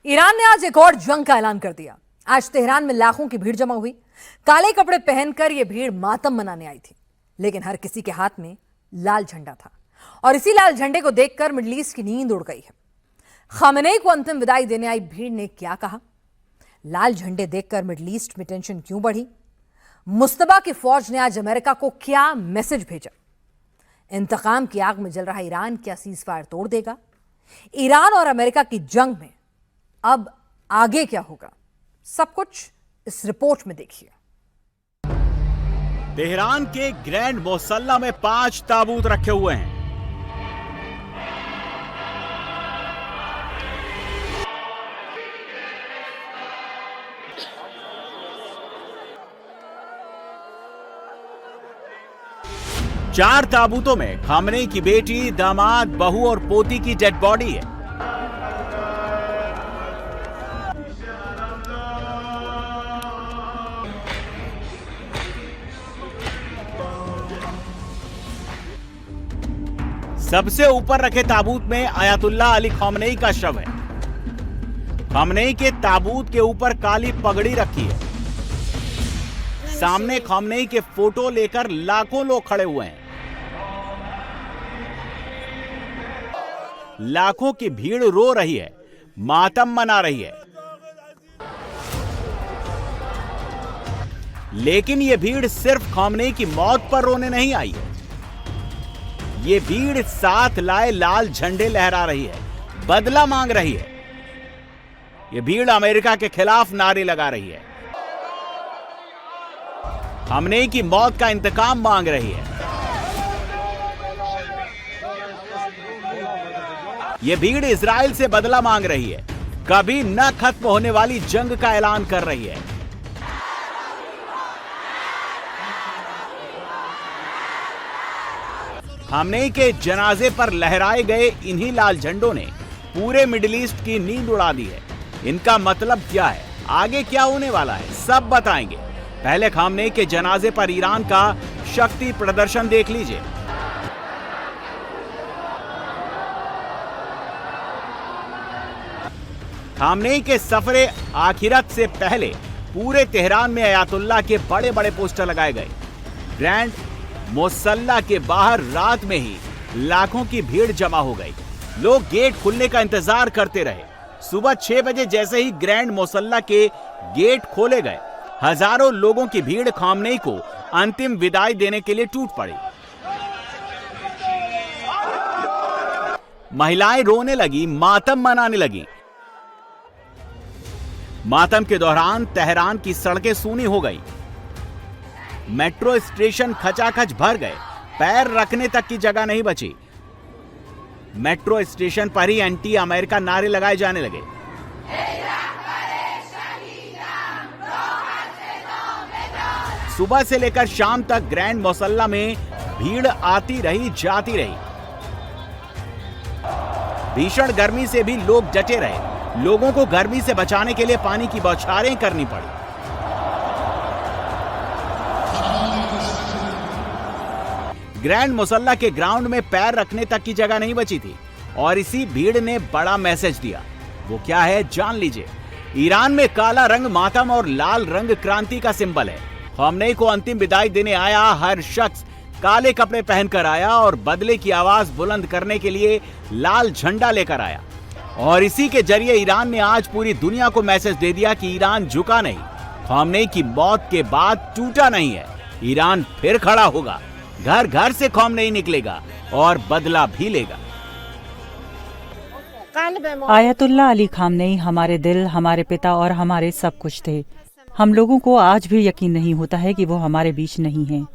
Iran ने आज एक और जंग का ऐलान कर दिया। आज तेहरान में लाखों की भीड़ जमा हुई। काले कपड़े पहनकर यह भीड़ मातम मनाने आई थी, लेकिन हर किसी के हाथ में लाल झंडा था और इसी लाल झंडे को देखकर मिडिल ईस्ट की नींद उड़ गई है। खामेनेई को अंतिम विदाई देने आई भीड़ ने क्या कहा? लाल झंडे देखकर मिडिल ईस्ट में टेंशन क्यों बढ़ी? मुस्तबा की फौज ने आज अमेरिका को क्या मैसेज भेजा? इंतकाम की आग में जल रहा ईरान क्या सीजफायर तोड़ देगा? ईरान और अमेरिका की जंग में अब आगे क्या होगा? सब कुछ इस रिपोर्ट में देखिए। तेहरान के ग्रैंड मोसल्ला में 5 ताबूत रखे हुए हैं। चार ताबूतों में खामनेई की बेटी, दामाद, बहू और पोती की डेड बॉडी है। सबसे ऊपर रखे ताबूत में अयातुल्लाह अली खामनेई का शव है। खामनेई के ताबूत के ऊपर काली पगड़ी रखी है। सामने खामनेई के फोटो लेकर लाखों लोग खड़े हुए हैं। लाखों की भीड़ रो रही है, मातम मना रही है। लेकिन यह भीड़ सिर्फ खामनेई की मौत पर रोने नहीं आई है। ये भीड़ साथ लाए लाल झंडे लहरा रही है, बदला मांग रही है। ये भीड़ अमेरिका के खिलाफ नारे लगा रही है, खामनेई की मौत का इंतकाम मांग रही है। ये भीड़ इजराइल से बदला मांग रही है, कभी न खत्म होने वाली जंग का ऐलान कर रही है। खामनेई के जनाजे पर लहराए गए इन्हीं लाल झंडों ने पूरे मिडिल ईस्ट की नींद उड़ा दी है। इनका मतलब क्या है, आगे क्या होने वाला है, सब बताएंगे। पहले खामनेई के जनाजे पर ईरान का शक्ति प्रदर्शन देख लीजिए। खामनेई के सफरे आखिरत से पहले पूरे तेहरान में अयातुल्लाह के बड़े बड़े पोस्टर लगाए गए। ग्रैंड मोसल्ला के बाहर रात में ही लाखों की भीड़ जमा हो गई। लोग गेट खुलने का इंतजार करते रहे। सुबह 6 बजे जैसे ही ग्रैंड मोसल्ला के गेट खोले गए, हजारों लोगों की भीड़ खामनेई को अंतिम विदाई देने के लिए टूट पड़ी। महिलाएं रोने लगी, मातम मनाने लगी। मातम के दौरान तेहरान की सड़कें सूनी हो गई। मेट्रो स्टेशन खचाखच भर गए, पैर रखने तक की जगह नहीं बची। मेट्रो स्टेशन पर ही एंटी अमेरिका नारे लगाए जाने लगे। सुबह से लेकर शाम तक ग्रैंड मोसल्ला में भीड़ आती रही, जाती रही। भीषण गर्मी से भी लोग डटे रहे। लोगों को गर्मी से बचाने के लिए पानी की बौछारें करनी पड़ी। ग्रैंड मोसल्ला के ग्राउंड में पैर रखने तक की जगह नहीं बची थी और इसी भीड़ ने बड़ा मैसेज दिया। वो क्या है, जान लीजिए। ईरान में काला रंग मातम और लाल रंग क्रांति का सिंबल है। खामनेई को अंतिम विदाई देने आया हर शख्स काले कपड़े पहनकर आया और बदले की आवाज बुलंद करने के लिए लाल झंडा लेकर आया। और इसी के जरिए ईरान ने आज पूरी दुनिया को मैसेज दे दिया कि ईरान झुका नहीं, खामनेई की मौत के बाद टूटा नहीं है। ईरान फिर खड़ा होगा, घर घर से खामनेई निकलेगा और बदला भी लेगा। आयतुल्लाह अली खामनेई हमारे दिल, हमारे पिता और हमारे सब कुछ थे। हम लोगों को आज भी यकीन नहीं होता है कि वो हमारे बीच नहीं हैं।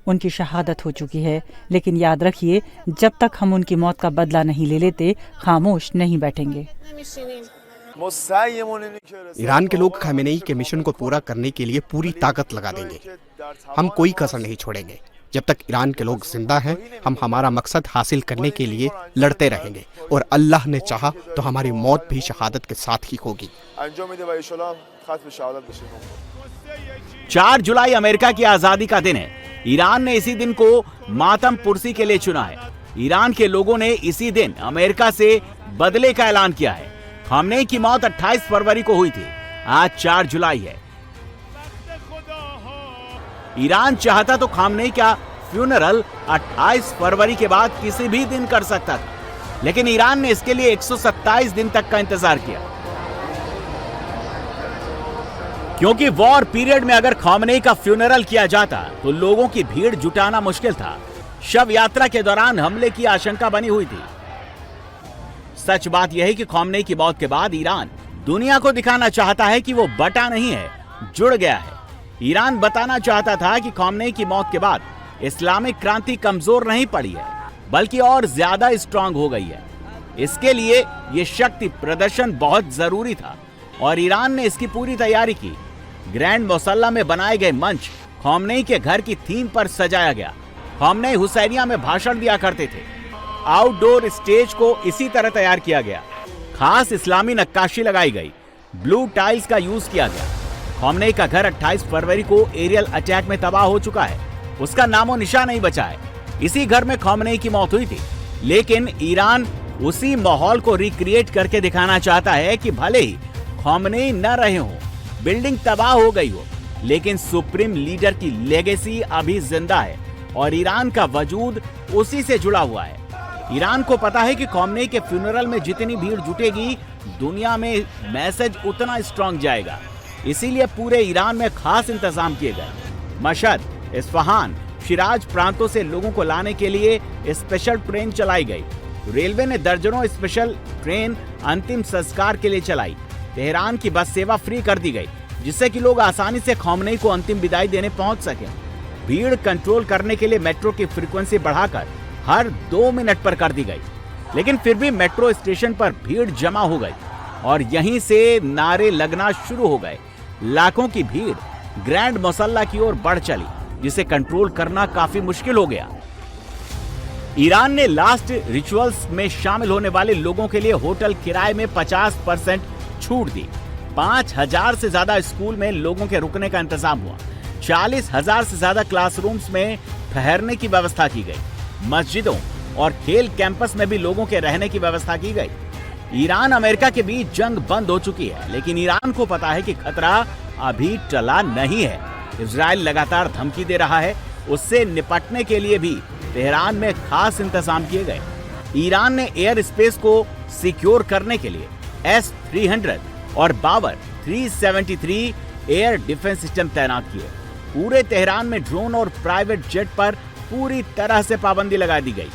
उनकी शहादत हो चुकी है, लेकिन याद रखिए, जब तक हम उनकी मौत का बदला नहीं ले लेते, खामोश नहीं बैठेंगे। ईरान के लोग खामेनेई के मिशन को पूरा करने के लिए पूरी ताकत लगा देंगे। हम कोई कसर नहीं छोड़ेंगे। जब तक ईरान के लोग जिंदा हैं, हम हमारा मकसद हासिल करने के लिए लड़ते रहेंगे और अल्लाह ने चाहा तो हमारी मौत भी शहादत के साथ ही होगी। 4 जुलाई अमेरिका की आजादी का दिन है। ईरान ने इसी दिन को मातम पुरसी के लिए चुना है। ईरान के लोगों ने इसी दिन अमेरिका से बदले का ऐलान किया है। खामनेई की मौत 28 फरवरी को हुई थी। आज 4 जुलाई है। ईरान चाहता तो खामनेई का फ्यूनरल 28 फरवरी के बाद किसी भी दिन कर सकता था, लेकिन ईरान ने इसके लिए 127 दिन तक का इंतजार किया, क्योंकि वॉर पीरियड में अगर खामनेई का फ्यूनरल किया जाता तो लोगों की भीड़ जुटाना मुश्किल था। शव यात्रा के दौरान हमले की आशंका बनी हुई थी। सच बात यह है कि खामनेई की मौत के बाद ईरान दुनिया को दिखाना चाहता है कि वो बटा नहीं है, जुड़ गया है। ईरान बताना चाहता था कि खामनेई की मौत के बाद इस्लामिक क्रांति कमजोर नहीं पड़ी है, बल्कि और ज्यादा स्ट्रांग हो गई है। इसके लिए यह शक्ति प्रदर्शन बहुत जरूरी था और ईरान ने इसकी पूरी तैयारी की। ग्रैंड मुसल्ला में बनाए गए मंच खामनेई के घर की थीम पर सजाया गया। खामनेई हुसैनिया में भाषण दिया करते थे। आउटडोर स्टेज को इसी तरह तैयार किया गया। खास इस्लामी नक्काशी लगाई गई। ब्लू टाइल्स का यूज किया गया। खामनेई का घर 28 फरवरी को एरियल अटैक में तबाह हो चुका है। उसका नामो निशान नहीं बचा है। इसी घर में खामनेई की मौत हुई थी, लेकिन ईरान उसी माहौल को रिक्रिएट करके दिखाना चाहता है कि भले ही खामनेई न रहे हो, बिल्डिंग तबाह हो गई हो, लेकिन सुप्रीम लीडर की लेगेसी अभी जिंदा है और ईरान का वजूद उसी से जुड़ा हुआ है। ईरान को पता है कि खामनेई के फ्यूनरल में जितनी भीड़ जुटेगी, दुनिया में मैसेज उतना स्ट्रांग जाएगा। इसीलिए पूरे ईरान में खास इंतजाम किए गए। मशहद, इस्फहान, शिराज प्रांतों से लोगों को लाने के लिए स्पेशल ट्रेन चलाई गई। रेलवे ने दर्जनों स्पेशल ट्रेन अंतिम संस्कार के लिए चलाई। तेहरान की बस सेवा फ्री कर दी गई, जिससे कि लोग आसानी से खामनेई को अंतिम विदाई देने पहुंच सके। भीड़ कंट्रोल करने के लिए मेट्रो की फ्रीक्वेंसी बढ़ाकर हर 2 मिनट पर कर दी गई, लेकिन फिर भी मेट्रो स्टेशन पर भीड़ जमा हो गई और यहीं से नारे लगना शुरू हो गए। लाखों की भीड़ ग्रैंड मुसल्ला की ओर बढ़ चली, जिसे कंट्रोल करना काफी मुश्किल हो गया। ईरान ने लास्ट रिचुअल्स में शामिल होने वाले लोगों के लिए होटल किराए में 50% छूट दी। 5000 से ज्यादा स्कूल में लोगों के रुकने का इंतजाम हुआ। 40,000 से ज्यादा क्लासरूम्स में ठहरने की व्यवस्था की गई। मस्जिदों और खेल कैंपस में भी लोगों के रहने की व्यवस्था की गई। ईरान अमेरिका के बीच जंग बंद हो चुकी है, लेकिन ईरान को पता है कि खतरा अभी टला नहीं है। इजराइल लगातार धमकी दे रहा है। उससे निपटने के लिए भी तेहरान में खास इंतजाम किए गए। ईरान ने एयर स्पेस को सिक्योर करने के लिए S-300 और बावर 373 एयर डिफेंस सिस्टम तैनात किए। पूरे तेहरान में ड्रोन और प्राइवेट जेट पर पूरी तरह से पाबंदी लगा दी गई।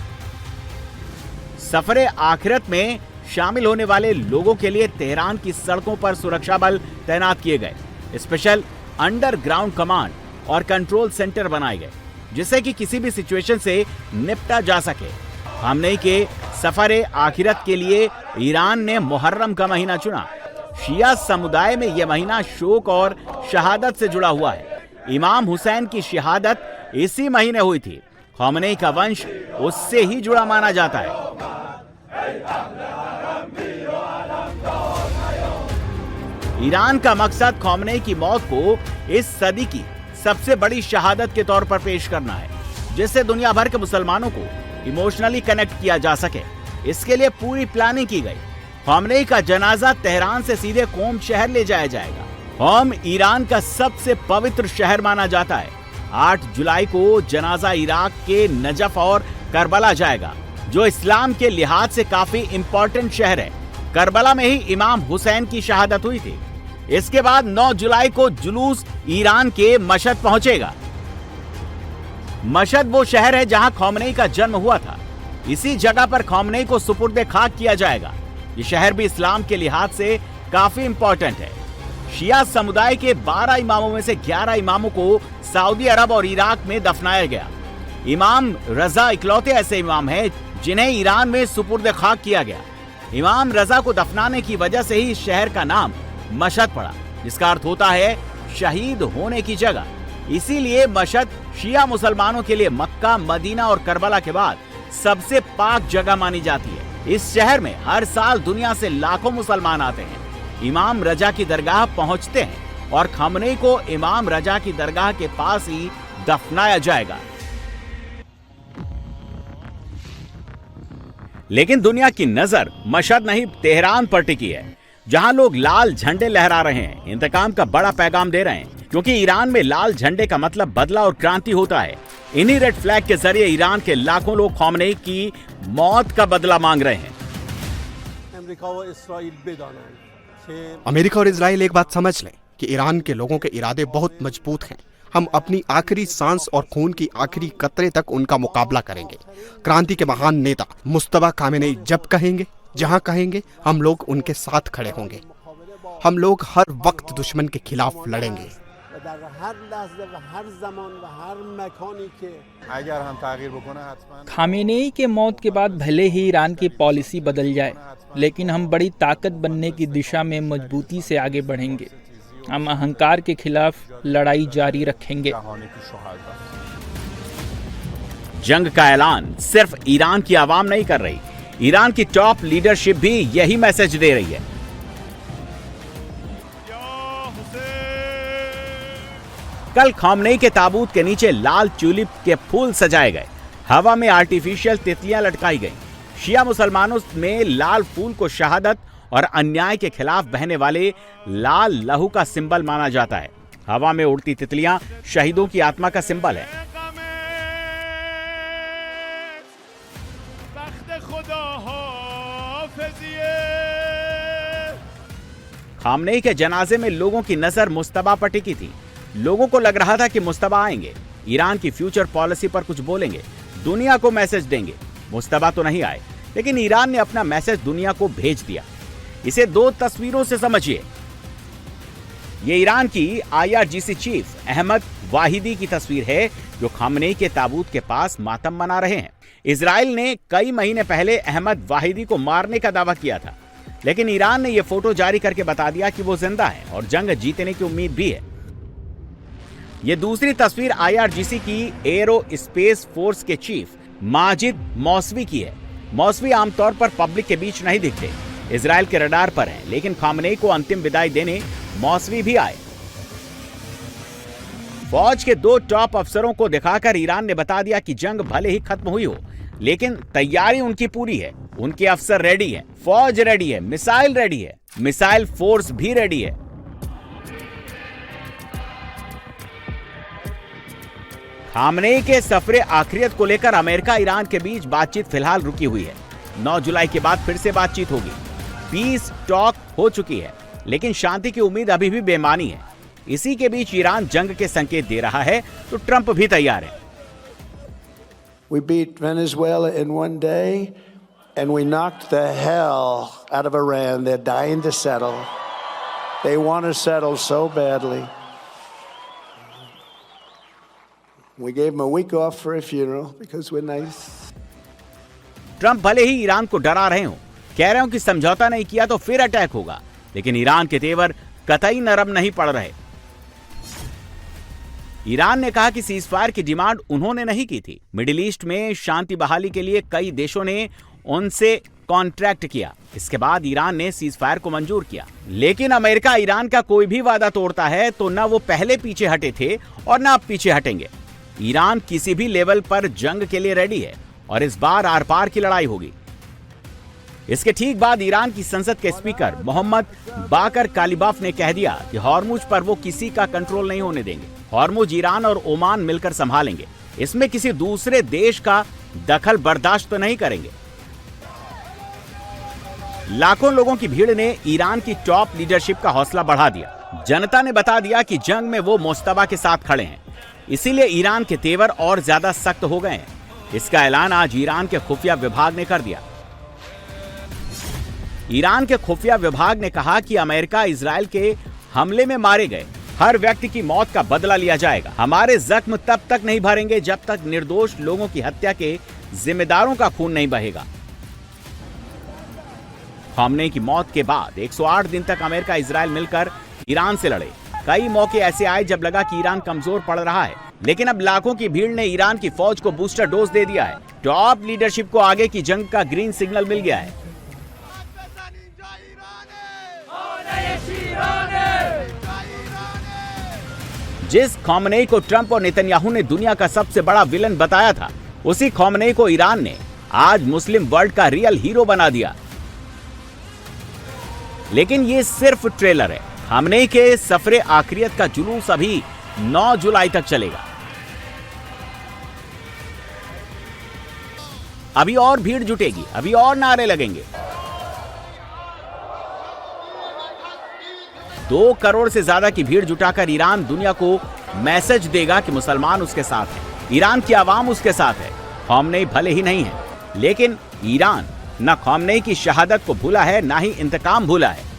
सफरे आखिरत में शामिल होने वाले लोगों के लिए तेहरान की सड़कों पर सुरक्षा बल तैनात किए गए। स्पेशल अंडरग्राउंड कमांड और कंट्रोल सेंटर बनाए गए, जिससे कि किसी भी सिचुएशन से निपटा जा सके। खामनेई के सफरे आखिरत के लिए ईरान ने मुहर्रम का महीना चुना। शिया समुदाय में यह महीना शोक और शहादत से जुड़ा हुआ है। इमाम हुसैन की शहादत इसी महीने हुई थी। खामनेई का वंश उससे ही जुड़ा माना जाता है। ईरान का मकसद खामनेई की मौत को इस सदी की सबसे बड़ी शहादत के तौर पर पेश करना है, जिससे दुनिया भर के मुसलमानों को इमोशनली कनेक्ट किया जा सके। इसके लिए पूरी प्लानिंग की गई। खामनेई का जनाजा तेहरान से सीधे कोम शहर ले जाया जाएगा। कोम ईरान का सबसे पवित्र शहर माना जाता है। 8 जुलाई को जनाजा इराक के नजफ और करबला जाएगा, जो इस्लाम के लिहाज से काफी इंपॉर्टेंट शहर है। करबला में ही इमाम हुसैन की शहादत हुई थी। इसके बाद 9 जुलाई को जुलूस ईरान के मशहद पहुंचेगा। मशहद वो शहर है जहां खामनेई का जन्म हुआ था। इसी जगह पर खामनेई को सुपुर्दे खाक किया जाएगा। ये शहर भी इस्लाम के लिहाज से काफी इंपॉर्टेंट है। शिया समुदाय के 12 इमामों में से 11 इमामों को सऊदी अरब और इराक में दफनाया गया। इमाम रजा इकलौते ऐसे इमाम हैं जिन्हें ईरान में सुपुर्दे खाक किया गया। इमाम रजा को दफनाने की वजह से ही इस शहर का नाम मशहद पड़ा, जिसका अर्थ होता है शहीद होने की जगह। इसीलिए मशहद शिया मुसलमानों के लिए मक्का, मदीना और करबला के बाद सबसे पाक जगह मानी जाती है। इस शहर में हर साल दुनिया से लाखों मुसलमान आते हैं। इमाम रजा की दरगाह पहुंचते हैं और खामनेई को इमाम रजा की दरगाह के पास ही दफनाया जाएगा। लेकिन दुनिया की नजर मशहद नहीं तेहरान पर टिकी है। जहां लोग लाल झंडे लहरा रहे हैं, इंतकाम का बड़ा पैगाम दे रहे हैं, क्योंकि ईरान में लाल झंडे का मतलब बदला और क्रांति होता है। इन्हीं रेड फ्लैग के जरिए ईरान के लाखों लोग खामेनेई की मौत का बदला मांग रहे हैं। अमेरिका और इजराइल एक बात समझ लें कि ईरान के लोगों के इरादे बहुत मजबूत हैं। हम अपनी आखिरी सांस और खून की आखिरी कतरे तक उनका मुकाबला करेंगे। क्रांति के महान नेता मुस्तफा खामेनेई जब कहेंगे, जहां कहेंगे, हम लोग उनके साथ खड़े होंगे। हम लोग हर वक्त दुश्मन के खिलाफ लड़ेंगे। खामेनेई के मौत के बाद भले ही ईरान की पॉलिसी बदल जाए, लेकिन हम बड़ी ताकत बनने की दिशा में मजबूती से आगे बढ़ेंगे। हम अहंकार के खिलाफ लड़ाई जारी रखेंगे। जंग का ऐलान सिर्फ ईरान की आवाम नहीं कर रही, ईरान की टॉप लीडरशिप भी यही मैसेज दे रही है। कल खामेनेई के ताबूत के नीचे लाल ट्यूलिप के फूल सजाए गए, हवा में आर्टिफिशियल तितलियां लटकाई गईं। शिया मुसलमानों में लाल फूल को शहादत और अन्याय के खिलाफ बहने वाले लाल लहू का सिंबल माना जाता है। हवा में उड़ती तितलियां शहीदों की आत्मा का सिंबल है। खामेनेई के जनाजे में लोगों की नजर मुस्तफा पर टिकी थी। लोगों को लग रहा था कि मुस्तफा आएंगे, ईरान की फ्यूचर पॉलिसी पर कुछ बोलेंगे, दुनिया को मैसेज देंगे। मुस्तफा तो नहीं आए, लेकिन ईरान ने अपना मैसेज दुनिया को भेज दिया। इसे दो तस्वीरों से समझिए। ये ईरान की IRGC चीफ अहमद वाहिदी की तस्वीर है, जो खामेनेई के ताबूत के पास मातम मना रहे हैं। इजराइल ने कई महीने पहले अहमद वाहिदी को मारने का दावा किया था, लेकिन ईरान ने यह फोटो जारी करके बता दिया कि वो जिंदा है और जंग जीतने की उम्मीद भी है। यह दूसरी तस्वीर IRGC की एरो स्पेस फोर्स के चीफ माजिद मौसवी की है। मौसवी आमतौर पर पब्लिक के बीच नहीं दिखते, इजराइल के रडार पर हैं, लेकिन खामेनेई को अंतिम विदाई देने मौसवी भी आए। फौज के दो टॉप अफसरों को दिखाकर ईरान ने बता दिया कि जंग भले ही खत्म हुई हो, लेकिन तैयारी उनकी पूरी है। उनके अफसर रेडी है, फौज रेडी है, मिसाइल रेडी है, मिसाइल फोर्स भी रेडी है। खामेनेई के सफरे आखिरियत को लेकर अमेरिका ईरान के बीच बातचीत फिलहाल रुकी हुई है। 9 जुलाई के बाद फिर से बातचीत होगी। पीस टॉक हो चुकी है, लेकिन शांति की उम्मीद अभी भी बेमानी है। इसी के बीच ईरान जंग के संकेत दे रहा है, तो ट्रंप भी तैयार है। We beat Venezuela in one day and we knocked the hell out of Iran. They're dying to settle. They want to settle so badly. We gave them a week off for a funeral because we're nice. Trump भले ही Iran को डरा रहे हो, कह रहे हो कि समझौता नहीं किया तो फिर अटैक होगा, लेकिन ईरान के तेवर कतई नरम नहीं पड़ रहे। ईरान ने कहा कि सीजफायर की डिमांड उन्होंने नहीं की थी। मिडिल ईस्ट में शांति बहाली के लिए कई देशों ने उनसे कॉन्ट्रैक्ट किया। इसके बाद ईरान ने सीजफायर को मंजूर किया, लेकिन अमेरिका ईरान का कोई भी वादा तोड़ता है तो न वो पहले पीछे हटे थे और न अब पीछे हटेंगे। ईरान किसी भी लेवल पर जंग के लिए रेडी है और इस बार आर पार की लड़ाई होगी। इसके ठीक बाद ईरान की संसद के स्पीकर मोहम्मद बाकर कालिबाफ ने कह दिया कि हॉर्मुज पर वो किसी का कंट्रोल नहीं होने देंगे। हॉर्मुज ईरान और ओमान मिलकर संभालेंगे, इसमें किसी दूसरे देश का दखल बर्दाश्त तो नहीं करेंगे। लाखों लोगों की भीड़ ने ईरान की टॉप लीडरशिप का हौसला बढ़ा दिया। जनता ने बता दिया कि जंग में वो मुस्तफा के साथ खड़े हैं, इसीलिए ईरान के तेवर और ज्यादा सख्त हो गए हैं। इसका ऐलान आज ईरान के खुफिया विभाग ने कर दिया। ईरान के खुफिया विभाग ने कहा कि अमेरिका इजराइल के हमले में मारे गए हर व्यक्ति की मौत का बदला लिया जाएगा। हमारे जख्म तब तक नहीं भरेंगे जब तक निर्दोष लोगों की हत्या के जिम्मेदारों का खून नहीं बहेगा। खामेनेई की मौत के बाद 108 दिन तक अमेरिका इजराइल मिलकर ईरान से लड़े। कई मौके ऐसे आए जब लगा कि ईरान कमजोर पड़ रहा है, लेकिन अब लाखों की भीड़ ने ईरान की फौज को बूस्टर डोज दे दिया है। टॉप लीडरशिप को आगे की जंग का ग्रीन सिग्नल मिल गया है। जिस खामेनेई को ट्रंप और नेतन्याहू ने दुनिया का सबसे बड़ा विलन बताया था, उसी खामेनेई को ईरान ने आज मुस्लिम वर्ल्ड का रियल हीरो बना दिया। लेकिन ये सिर्फ ट्रेलर है। खामनेई के सफरे आखिरियत का जुलूस अभी 9 जुलाई तक चलेगा। अभी और भीड़ जुटेगी, अभी और नारे लगेंगे। 2 करोड़ से ज्यादा की भीड़ जुटाकर ईरान दुनिया को मैसेज देगा कि मुसलमान उसके साथ हैं, ईरान की आवाम उसके साथ है। खामनेई भले ही नहीं है, लेकिन ईरान न खामनेई की शहादत को भूला है, ना ही इंतकाम भूला है।